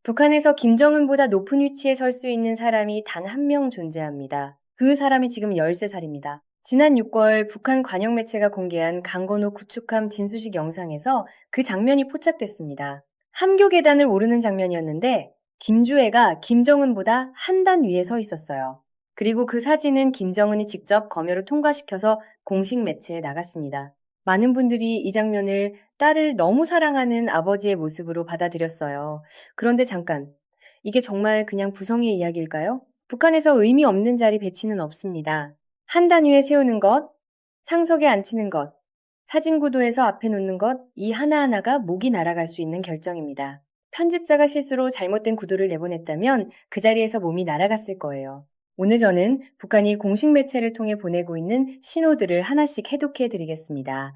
북한에서 김정은보다 높은 위치에 설 수 있는 사람이 단 한 명 존재합니다. 그 사람이 지금 13살입니다. 지난 6월 북한 관영 매체가 공개한 강건호 구축함 진수식 영상에서 그 장면이 포착됐습니다. 함교 계단을 오르는 장면이었는데 김주애가 김정은보다 한 단 위에 서 있었어요. 그리고 그 사진은 김정은이 직접 검열을 통과시켜서 공식 매체에 나갔습니다. 많은 분들이 이 장면을 딸을 너무 사랑하는 아버지의 모습으로 받아들였어요. 그런데 잠깐, 이게 정말 그냥 부성의 이야기일까요? 북한에서 의미 없는 자리 배치는 없습니다. 한 단위에 세우는 것, 상석에 앉히는 것, 사진 구도에서 앞에 놓는 것, 이 하나하나가 목이 날아갈 수 있는 결정입니다. 편집자가 실수로 잘못된 구도를 내보냈다면 그 자리에서 몸이 날아갔을 거예요. 오늘 저는 북한이 공식 매체를 통해 보내고 있는 신호들을 하나씩 해독해 드리겠습니다.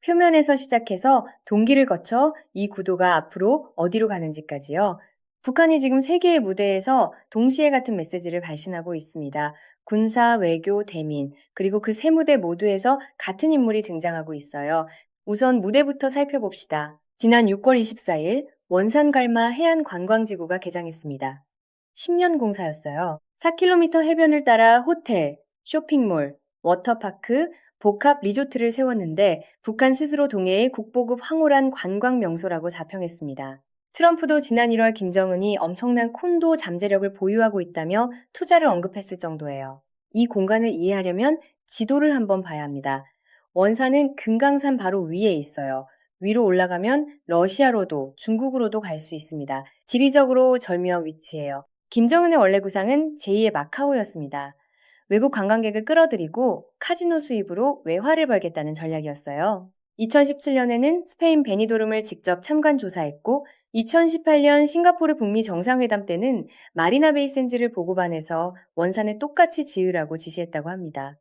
표면에서 시작해서 동기를 거쳐 이 구도가 앞으로 어디로 가는지까지요. 북한이 지금 세계의 무대에서 동시에 같은 메시지를 발신하고 있습니다. 군사, 외교, 대민, 그리고 그 세 무대 모두에서 같은 인물이 등장하고 있어요. 우선 무대부터 살펴봅시다. 지난 6월 24일 원산갈마 해안관광지구가 개장했습니다. 10년 공사였어요. 4km 해변을 따라 호텔, 쇼핑몰, 워터파크, 복합 리조트를 세웠는데 북한 스스로 동해의 국보급 황홀한 관광 명소라고 자평했습니다. 트럼프도 지난 1월 김정은이 엄청난 콘도 잠재력을 보유하고 있다며 투자를 언급했을 정도예요. 이 공간을 이해하려면 지도를 한번 봐야 합니다. 원산은 금강산 바로 위에 있어요. 위로 올라가면 러시아로도 중국으로도 갈 수 있습니다. 지리적으로 절묘한 위치예요. 김정은의 원래 구상은 제2의 마카오였습니다. 외국 관광객을 끌어들이고 카지노 수입으로 외화를 벌겠다는 전략이었어요. 2017년에는 스페인 베니도름을 직접 참관 조사했고 2018년 싱가포르 북미 정상회담 때는 마리나 베이 샌즈를 보고반해서 원산에 똑같이 지으라고 지시했다고 합니다.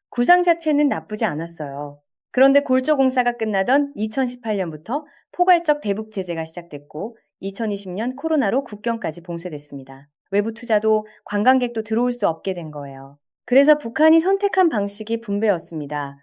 구상 자체는 나쁘지 않았어요. 그런데 골조 공사가 끝나던 2018년부터 포괄적 대북 제재가 시작됐고 2020년 코로나로 국경까지 봉쇄됐습니다. 외부 투자도 관광객도 들어올 수 없게 된 거예요. 그래서 북한이 선택한 방식이 분배였습니다.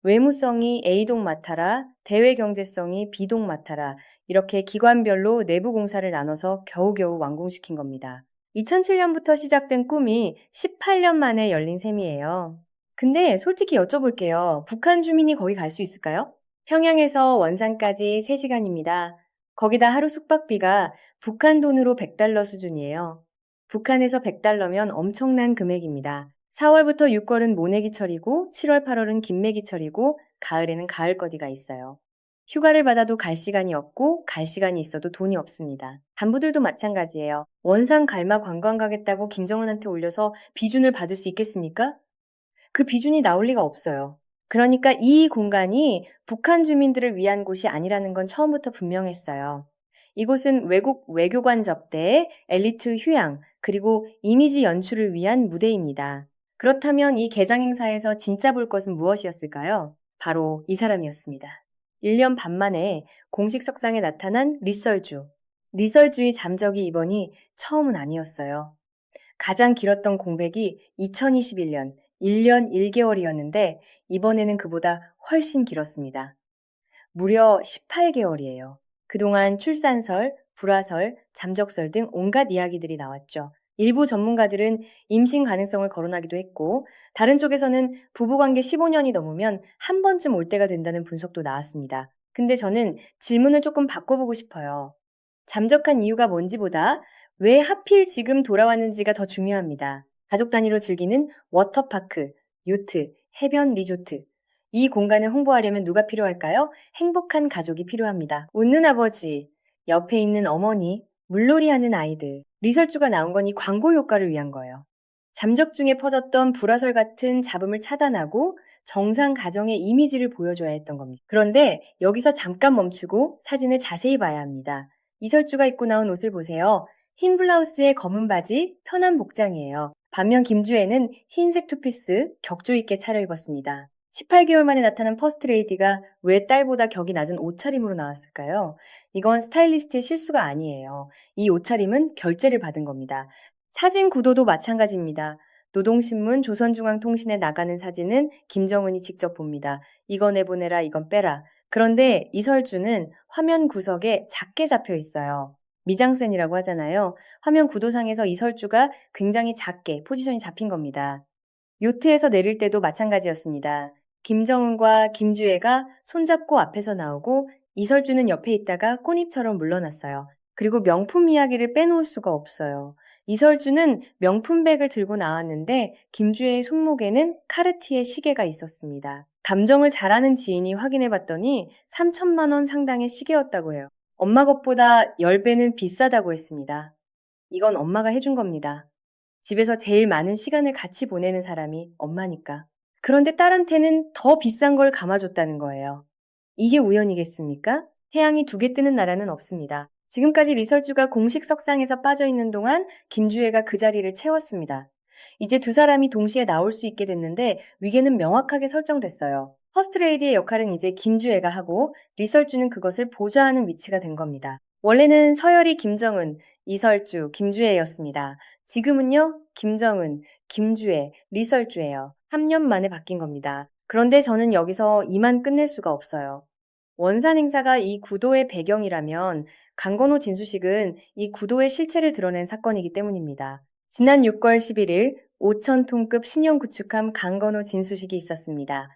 외무성이 A동 맡아라, 대외 경제성이 B동 맡아라 이렇게 기관별로 내부 공사를 나눠서 겨우겨우 완공시킨 겁니다. 2007년부터 시작된 꿈이 18년 만에 열린 셈이에요. 근데 솔직히 여쭤볼게요. 북한 주민이 거기 갈 수 있을까요? 평양에서 원산까지 3시간입니다. 거기다 하루 숙박비가 북한 돈으로 100달러 수준이에요. 북한에서 100달러면 엄청난 금액입니다. 4월부터 6월은 모내기철이고 7월, 8월은 긴매기철이고 가을에는 가을거디가 있어요. 휴가를 받아도 갈 시간이 없고 갈 시간이 있어도 돈이 없습니다. 간부들도 마찬가지예요. 원산 갈마 관광 가겠다고 김정은한테 올려서 비준을 받을 수 있겠습니까? 그 비준이 나올 리가 없어요. 그러니까 이 공간이 북한 주민들을 위한 곳이 아니라는 건 처음부터 분명했어요. 이곳은 외국 외교관 접대, 엘리트 휴양, 그리고 이미지 연출을 위한 무대입니다. 그렇다면 이 개장 행사에서 진짜 볼 것은 무엇이었을까요? 바로 이 사람이었습니다. 1년 반 만에 공식 석상에 나타난 리설주. 리설주의 잠적이 이번이 처음은 아니었어요. 가장 길었던 공백이 2021년 1년 1개월이었는데 이번에는 그보다 훨씬 길었습니다. 무려 18개월이에요. 그동안 출산설, 불화설, 잠적설 등 온갖 이야기들이 나왔죠. 일부 전문가들은 임신 가능성을 거론하기도 했고 다른 쪽에서는 부부관계 15년이 넘으면 한 번쯤 올 때가 된다는 분석도 나왔습니다. 근데 저는 질문을 조금 바꿔보고 싶어요. 잠적한 이유가 뭔지보다 왜 하필 지금 돌아왔는지가 더 중요합니다. 가족 단위로 즐기는 워터파크, 요트, 해변 리조트. 이 공간을 홍보하려면 누가 필요할까요? 행복한 가족이 필요합니다. 웃는 아버지, 옆에 있는 어머니, 물놀이하는 아이들. 리설주가 나온 건 이 광고 효과를 위한 거예요. 잠적 중에 퍼졌던 불화설 같은 잡음을 차단하고 정상 가정의 이미지를 보여줘야 했던 겁니다. 그런데 여기서 잠깐 멈추고 사진을 자세히 봐야 합니다. 이설주가 입고 나온 옷을 보세요. 흰 블라우스에 검은 바지, 편한 복장이에요. 반면 김주애는 흰색 투피스, 격조 있게 차려입었습니다. 18개월 만에 나타난 퍼스트레이디가 왜 딸보다 격이 낮은 옷차림으로 나왔을까요? 이건 스타일리스트의 실수가 아니에요. 이 옷차림은 결제를 받은 겁니다. 사진 구도도 마찬가지입니다. 노동신문, 조선중앙통신에 나가는 사진은 김정은이 직접 봅니다. 이거 내보내라, 이건 빼라. 그런데 이설주는 화면 구석에 작게 잡혀 있어요. 미장센이라고 하잖아요. 화면 구도상에서 이설주가 굉장히 작게 포지션이 잡힌 겁니다. 요트에서 내릴 때도 마찬가지였습니다. 김정은과 김주애가 손잡고 앞에서 나오고 이설주는 옆에 있다가 꽃잎처럼 물러났어요. 그리고 명품 이야기를 빼놓을 수가 없어요. 이설주는 명품백을 들고 나왔는데 김주애의 손목에는 카르티에 시계가 있었습니다. 감정을 잘하는 지인이 확인해 봤더니 3천만 원 상당의 시계였다고 해요. 엄마 것보다 10배는 비싸다고 했습니다. 이건 엄마가 해준 겁니다. 집에서 제일 많은 시간을 같이 보내는 사람이 엄마니까. 그런데 딸한테는 더 비싼 걸 감아줬다는 거예요. 이게 우연이겠습니까? 태양이 두 개 뜨는 나라는 없습니다. 지금까지 리설주가 공식 석상에서 빠져있는 동안 김주애가 그 자리를 채웠습니다. 이제 두 사람이 동시에 나올 수 있게 됐는데 위계는 명확하게 설정됐어요. 퍼스트레이디의 역할은 이제 김주애가 하고 리설주는 그것을 보좌하는 위치가 된 겁니다. 원래는 서열이 김정은, 이설주, 김주애였습니다. 지금은요, 김정은, 김주애, 리설주예요. 3년 만에 바뀐 겁니다. 그런데 저는 여기서 이만 끝낼 수가 없어요. 원산 행사가 이 구도의 배경이라면 강건호 진수식은 이 구도의 실체를 드러낸 사건이기 때문입니다. 지난 6월 11일 5,000톤급 신형 구축함 강건호 진수식이 있었습니다.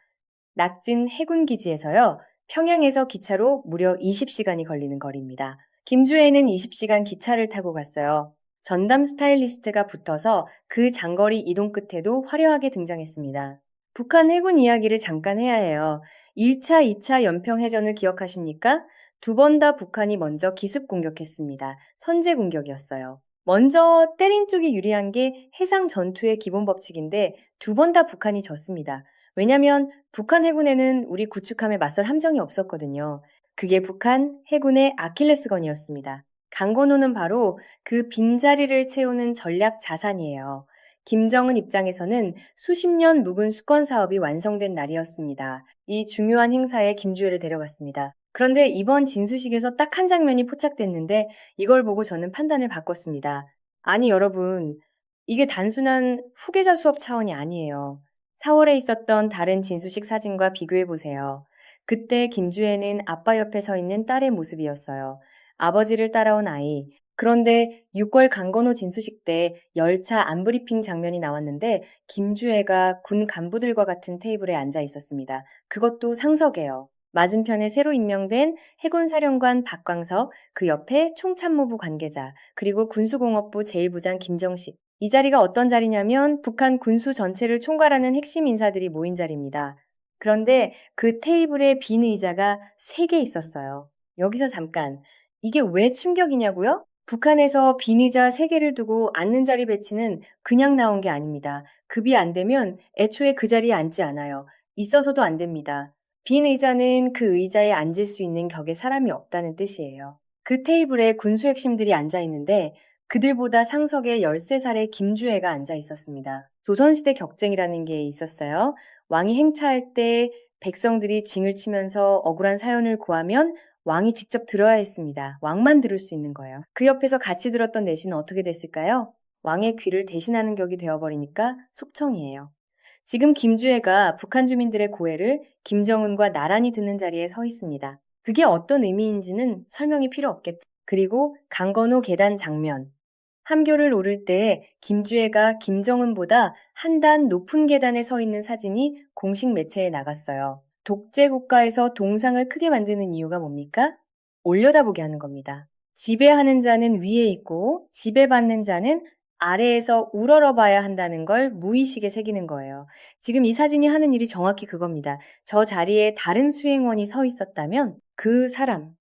낙진 해군기지에서요. 평양에서 기차로 무려 20시간이 걸리는 거리입니다. 김주애는 20시간 기차를 타고 갔어요. 전담 스타일리스트가 붙어서 그 장거리 이동 끝에도 화려하게 등장했습니다. 북한 해군 이야기를 잠깐 해야 해요. 1차, 2차 연평해전을 기억하십니까? 두 번 다 북한이 먼저 기습 공격했습니다. 선제 공격이었어요. 먼저 때린 쪽이 유리한 게 해상 전투의 기본 법칙인데 두 번 다 북한이 졌습니다. 왜냐면 북한 해군에는 우리 구축함에 맞설 함정이 없었거든요. 그게 북한 해군의 아킬레스건이었습니다. 강건호는 바로 그 빈자리를 채우는 전략 자산이에요. 김정은 입장에서는 수십 년 묵은 수건 사업이 완성된 날이었습니다. 이 중요한 행사에 김주애를 데려갔습니다. 그런데 이번 진수식에서 딱 한 장면이 포착됐는데 이걸 보고 저는 판단을 바꿨습니다. 아니 여러분, 이게 단순한 후계자 수업 차원이 아니에요. 4월에 있었던 다른 진수식 사진과 비교해보세요. 그때 김주애는 아빠 옆에 서 있는 딸의 모습이었어요. 아버지를 따라온 아이. 그런데 6월 강건호 진수식 때 열차 안브리핑 장면이 나왔는데 김주애가 군 간부들과 같은 테이블에 앉아 있었습니다. 그것도 상석에요. 맞은편에 새로 임명된 해군사령관 박광석, 그 옆에 총참모부 관계자, 그리고 군수공업부 제1부장 김정식. 이 자리가 어떤 자리냐면 북한 군수 전체를 총괄하는 핵심 인사들이 모인 자리입니다. 그런데 그 테이블에 빈 의자가 3개 있었어요. 여기서 잠깐, 이게 왜 충격이냐고요? 북한에서 빈 의자 3개를 두고 앉는 자리 배치는 그냥 나온 게 아닙니다. 급이 안 되면 애초에 그 자리에 앉지 않아요. 있어서도 안 됩니다. 빈 의자는 그 의자에 앉을 수 있는 격의 사람이 없다는 뜻이에요. 그 테이블에 군수 핵심들이 앉아 있는데 그들보다 상석에 13살의 김주애가 앉아 있었습니다. 조선시대 격쟁이라는 게 있었어요. 왕이 행차할 때 백성들이 징을 치면서 억울한 사연을 고하면 왕이 직접 들어야 했습니다. 왕만 들을 수 있는 거예요. 그 옆에서 같이 들었던 내신은 어떻게 됐을까요? 왕의 귀를 대신하는 격이 되어버리니까 숙청이에요. 지금 김주애가 북한 주민들의 고해를 김정은과 나란히 듣는 자리에 서 있습니다. 그게 어떤 의미인지는 설명이 필요 없겠죠. 그리고 강건호 계단 장면. 함교를 오를 때 김주애가 김정은보다 한 단 높은 계단에 서 있는 사진이 공식 매체에 나갔어요. 독재 국가에서 동상을 크게 만드는 이유가 뭡니까? 올려다보게 하는 겁니다. 지배하는 자는 위에 있고 지배받는 자는 아래에서 우러러봐야 한다는 걸 무의식에 새기는 거예요. 지금 이 사진이 하는 일이 정확히 그겁니다. 저 자리에 다른 수행원이 서 있었다면 그 사람,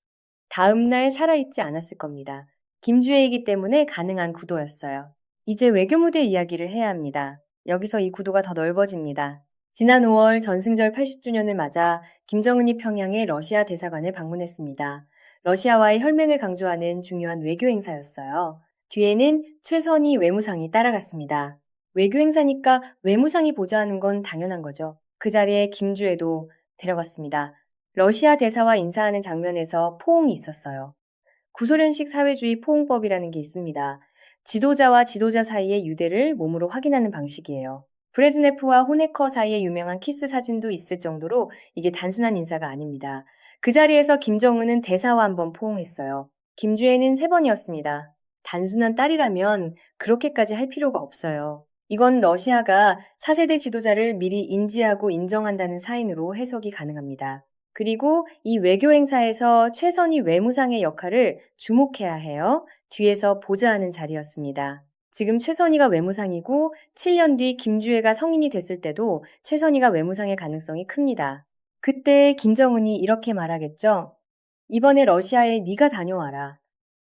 다음날 살아있지 않았을 겁니다. 김주애이기 때문에 가능한 구도였어요. 이제 외교 무대 이야기를 해야 합니다. 여기서 이 구도가 더 넓어집니다. 지난 5월 전승절 80주년을 맞아 김정은이 평양의 러시아 대사관을 방문했습니다. 러시아와의 혈맹을 강조하는 중요한 외교 행사였어요. 뒤에는 최선희 외무상이 따라갔습니다. 외교 행사니까 외무상이 보좌하는 건 당연한 거죠. 그 자리에 김주애도 데려갔습니다. 러시아 대사와 인사하는 장면에서 포옹이 있었어요. 구소련식 사회주의 포옹법이라는 게 있습니다. 지도자와 지도자 사이의 유대를 몸으로 확인하는 방식이에요. 브레즈네프와 호네커 사이의 유명한 키스 사진도 있을 정도로 이게 단순한 인사가 아닙니다. 그 자리에서 김정은은 대사와 한번 포옹했어요. 김주애는 3번이었습니다. 단순한 딸이라면 그렇게까지 할 필요가 없어요. 이건 러시아가 4세대 지도자를 미리 인지하고 인정한다는 사인으로 해석이 가능합니다. 그리고 이 외교 행사에서 최선희 외무상의 역할을 주목해야 해요. 뒤에서 보좌하는 자리였습니다. 지금 최선희가 외무상이고 7년 뒤 김주애가 성인이 됐을 때도 최선희가 외무상의 가능성이 큽니다. 그때 김정은이 이렇게 말하겠죠. 이번에 러시아에 네가 다녀와라.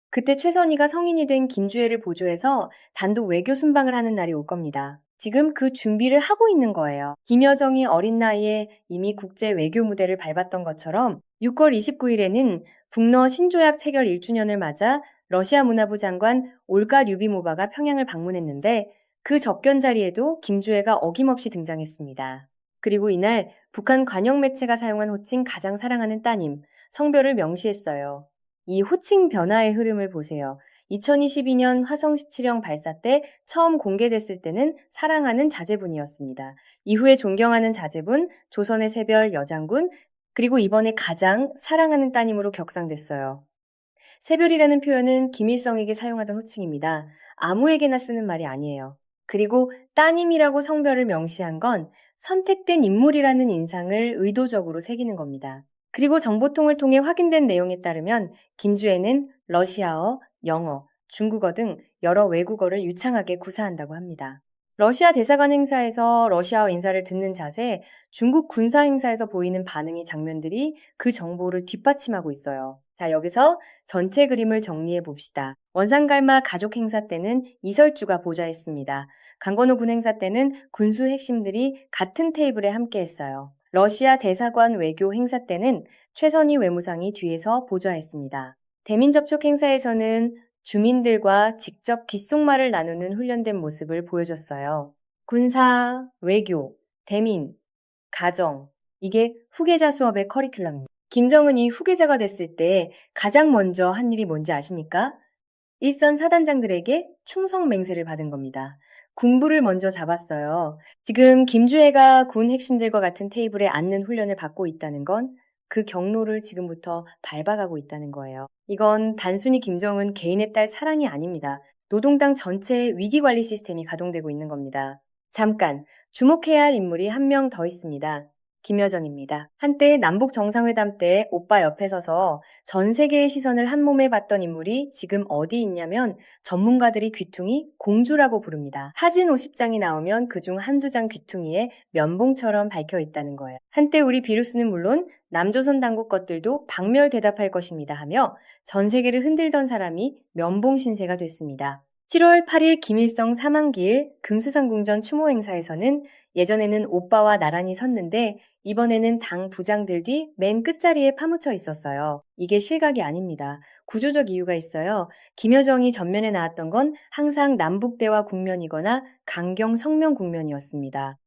그때 최선희가 성인이 된 김주애를 보조해서 단독 외교 순방을 하는 날이 올 겁니다. 지금 그 준비를 하고 있는 거예요. 김여정이 어린 나이에 이미 국제 외교 무대를 밟았던 것처럼 6월 29일에는 북러 신조약 체결 1주년을 맞아 러시아 문화부 장관 올가 류비모바가 평양을 방문했는데 그 접견 자리에도 김주애가 어김없이 등장했습니다. 그리고 이날 북한 관영 매체가 사용한 호칭 가장 사랑하는 따님, 성별을 명시했어요. 이 호칭 변화의 흐름을 보세요. 2022년 화성 17형 발사 때 처음 공개됐을 때는 사랑하는 자제분이었습니다. 이후에 존경하는 자제분, 조선의 새별 여장군, 그리고 이번에 가장 사랑하는 따님으로 격상됐어요. 새별이라는 표현은 김일성에게 사용하던 호칭입니다. 아무에게나 쓰는 말이 아니에요. 그리고 따님이라고 성별을 명시한 건 선택된 인물이라는 인상을 의도적으로 새기는 겁니다. 그리고 정보통을 통해 확인된 내용에 따르면 김주애는 러시아어, 영어, 중국어 등 여러 외국어를 유창하게 구사한다고 합니다. 러시아 대사관 행사에서 러시아어 인사를 듣는 자세, 중국 군사 행사에서 보이는 반응의 장면들이 그 정보를 뒷받침하고 있어요. 자, 여기서 전체 그림을 정리해 봅시다. 원산갈마 가족 행사 때는 이설주가 보좌했습니다. 강건호 군 행사 때는 군수 핵심들이 같은 테이블에 함께 했어요. 러시아 대사관 외교 행사 때는 최선희 외무상이 뒤에서 보좌했습니다. 대민 접촉 행사에서는 주민들과 직접 귓속말을 나누는 훈련된 모습을 보여줬어요. 군사, 외교, 대민, 가정, 이게 후계자 수업의 커리큘럼입니다. 김정은이 후계자가 됐을 때 가장 먼저 한 일이 뭔지 아십니까? 일선 사단장들에게 충성 맹세를 받은 겁니다. 군부를 먼저 잡았어요. 지금 김주애가 군 핵심들과 같은 테이블에 앉는 훈련을 받고 있다는 건 그 경로를 지금부터 밟아가고 있다는 거예요. 이건 단순히 김정은 개인의 딸 사랑이 아닙니다. 노동당 전체의 위기관리 시스템이 가동되고 있는 겁니다. 잠깐, 주목해야 할 인물이 한 명 더 있습니다. 김여정입니다. 한때 남북 정상회담 때 오빠 옆에 서서 전 세계의 시선을 한 몸에 받던 인물이 지금 어디 있냐면 전문가들이 귀퉁이 공주라고 부릅니다. 사진 50장이 나오면 그중 한두 장 귀퉁이에 면봉처럼 박혀 있다는 거예요. 한때 우리 비루스는 물론 남조선 당국 것들도 박멸 대답할 것입니다 하며 전 세계를 흔들던 사람이 면봉 신세가 됐습니다. 7월 8일 김일성 사망기일 금수산궁전 추모 행사에서는 예전에는 오빠와 나란히 섰는데 이번에는 당 부장들 뒤 맨 끝자리에 파묻혀 있었어요. 이게 실각이 아닙니다. 구조적 이유가 있어요. 김여정이 전면에 나왔던 건 항상 남북대화 국면이거나 강경 성명 국면이었습니다.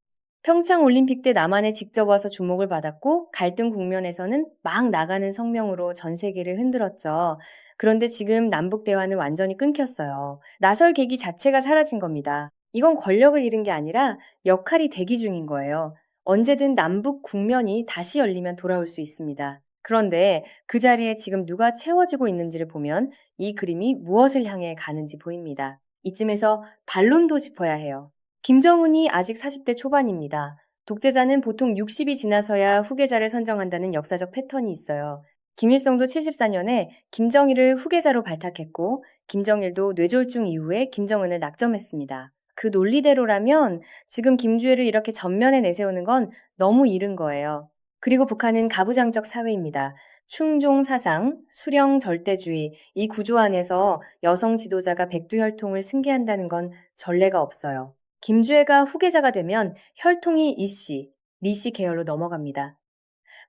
평창 올림픽 때 남한에 직접 와서 주목을 받았고 갈등 국면에서는 막 나가는 성명으로 전 세계를 흔들었죠. 그런데 지금 남북 대화는 완전히 끊겼어요. 나설 계기 자체가 사라진 겁니다. 이건 권력을 잃은 게 아니라 역할이 대기 중인 거예요. 언제든 남북 국면이 다시 열리면 돌아올 수 있습니다. 그런데 그 자리에 지금 누가 채워지고 있는지를 보면 이 그림이 무엇을 향해 가는지 보입니다. 이쯤에서 반론도 짚어야 해요. 김정은이 아직 40대 초반입니다. 독재자는 보통 60이 지나서야 후계자를 선정한다는 역사적 패턴이 있어요. 김일성도 74년에 김정일을 후계자로 발탁했고 김정일도 뇌졸중 이후에 김정은을 낙점했습니다. 그 논리대로라면 지금 김주애를 이렇게 전면에 내세우는 건 너무 이른 거예요. 그리고 북한은 가부장적 사회입니다. 충종 사상, 수령 절대주의, 이 구조 안에서 여성 지도자가 백두혈통을 승계한다는 건 전례가 없어요. 김주애가 후계자가 되면 혈통이 이씨, 리씨 계열로 넘어갑니다.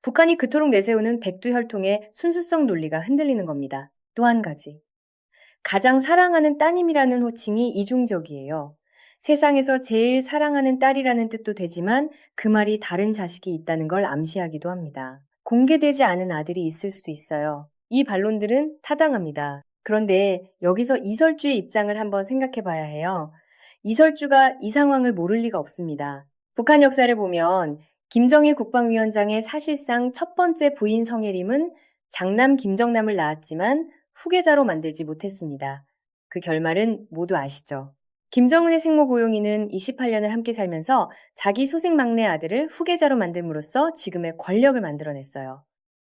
북한이 그토록 내세우는 백두혈통의 순수성 논리가 흔들리는 겁니다. 또 한 가지. 가장 사랑하는 따님이라는 호칭이 이중적이에요. 세상에서 제일 사랑하는 딸이라는 뜻도 되지만 그 말이 다른 자식이 있다는 걸 암시하기도 합니다. 공개되지 않은 아들이 있을 수도 있어요. 이 반론들은 타당합니다. 그런데 여기서 이설주의 입장을 한번 생각해 봐야 해요. 이설주가 이 상황을 모를 리가 없습니다. 북한 역사를 보면 김정일 국방위원장의 사실상 첫 번째 부인 성혜림은 장남 김정남을 낳았지만 후계자로 만들지 못했습니다. 그 결말은 모두 아시죠? 김정은의 생모 고용이는 28년을 함께 살면서 자기 소생 막내 아들을 후계자로 만듦으로써 지금의 권력을 만들어냈어요.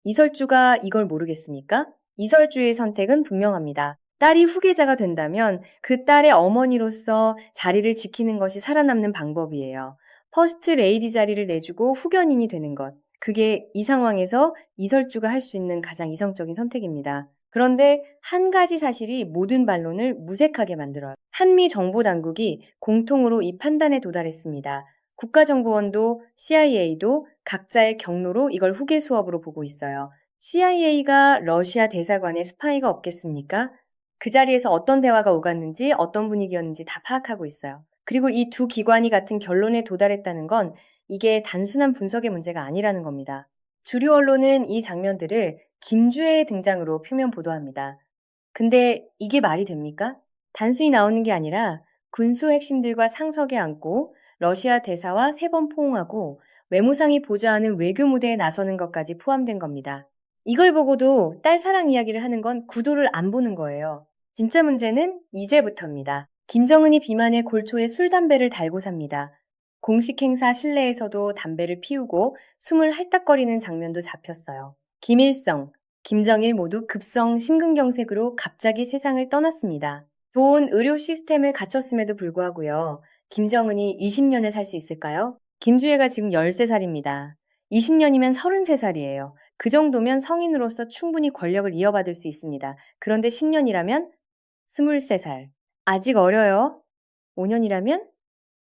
이설주가 이걸 모르겠습니까? 이설주의 선택은 분명합니다. 딸이 후계자가 된다면 그 딸의 어머니로서 자리를 지키는 것이 살아남는 방법이에요. 퍼스트 레이디 자리를 내주고 후견인이 되는 것. 그게 이 상황에서 이설주가 할 수 있는 가장 이성적인 선택입니다. 그런데 한 가지 사실이 모든 반론을 무색하게 만들어요. 한미 정보 당국이 공통으로 이 판단에 도달했습니다. 국가정보원도 CIA도 각자의 경로로 이걸 후계 수업으로 보고 있어요. CIA가 러시아 대사관에 스파이가 없겠습니까? 그 자리에서 어떤 대화가 오갔는지 어떤 분위기였는지 다 파악하고 있어요. 그리고 이 두 기관이 같은 결론에 도달했다는 건 이게 단순한 분석의 문제가 아니라는 겁니다. 주류 언론은 이 장면들을 김주애의 등장으로 표면 보도합니다. 근데 이게 말이 됩니까? 단순히 나오는 게 아니라 군수 핵심들과 상석에 앉고 러시아 대사와 3번 포옹하고 외무상이 보좌하는 외교 무대에 나서는 것까지 포함된 겁니다. 이걸 보고도 딸 사랑 이야기를 하는 건 구도를 안 보는 거예요. 진짜 문제는 이제부터입니다. 김정은이 비만의 골초에 술, 담배를 달고 삽니다. 공식 행사 실내에서도 담배를 피우고 숨을 헐떡거리는 장면도 잡혔어요. 김일성, 김정일 모두 급성 심근경색으로 갑자기 세상을 떠났습니다. 좋은 의료 시스템을 갖췄음에도 불구하고요. 김정은이 20년을 살 수 있을까요? 김주애가 지금 13살입니다. 20년이면 33살이에요. 그 정도면 성인으로서 충분히 권력을 이어받을 수 있습니다. 그런데 10년이라면 23살. 아직 어려요. 5년이라면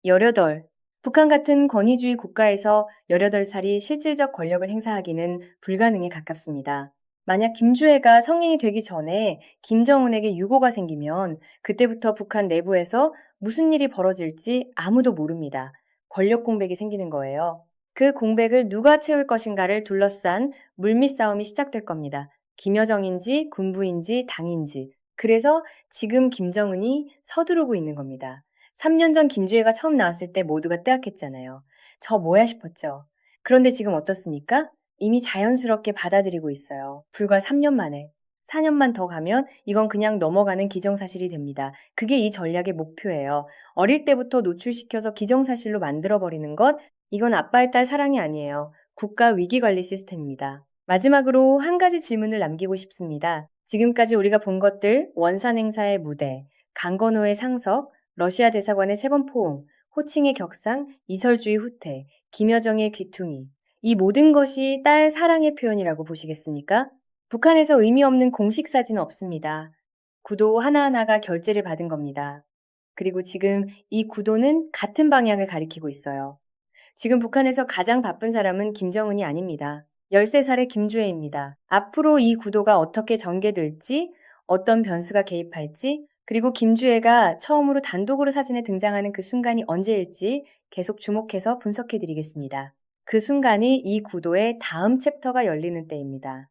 18. 북한 같은 권위주의 국가에서 18살이 실질적 권력을 행사하기는 불가능에 가깝습니다. 만약 김주애가 성인이 되기 전에 김정은에게 유고가 생기면 그때부터 북한 내부에서 무슨 일이 벌어질지 아무도 모릅니다. 권력 공백이 생기는 거예요. 그 공백을 누가 채울 것인가를 둘러싼 물밑 싸움이 시작될 겁니다. 김여정인지 군부인지 당인지. 그래서 지금 김정은이 서두르고 있는 겁니다. 3년 전 김주애가 처음 나왔을 때 모두가 뜨악했잖아요. 저 뭐야 싶었죠. 그런데 지금 어떻습니까? 이미 자연스럽게 받아들이고 있어요. 불과 3년 만에. 4년만 더 가면 이건 그냥 넘어가는 기정사실이 됩니다. 그게 이 전략의 목표예요. 어릴 때부터 노출시켜서 기정사실로 만들어버리는 것, 이건 아빠의 딸 사랑이 아니에요. 국가 위기관리 시스템입니다. 마지막으로 한 가지 질문을 남기고 싶습니다. 지금까지 우리가 본 것들, 원산 행사의 무대, 강건호의 상석, 러시아 대사관의 3번 포옹, 호칭의 격상, 이설주의 후퇴, 김여정의 귀퉁이, 이 모든 것이 딸 사랑의 표현이라고 보시겠습니까? 북한에서 의미 없는 공식 사진은 없습니다. 구도 하나하나가 결제를 받은 겁니다. 그리고 지금 이 구도는 같은 방향을 가리키고 있어요. 지금 북한에서 가장 바쁜 사람은 김정은이 아닙니다. 13살의 김주애입니다. 앞으로 이 구도가 어떻게 전개될지, 어떤 변수가 개입할지, 그리고 김주애가 처음으로 단독으로 사진에 등장하는 그 순간이 언제일지 계속 주목해서 분석해 드리겠습니다. 그 순간이 이 구도의 다음 챕터가 열리는 때입니다.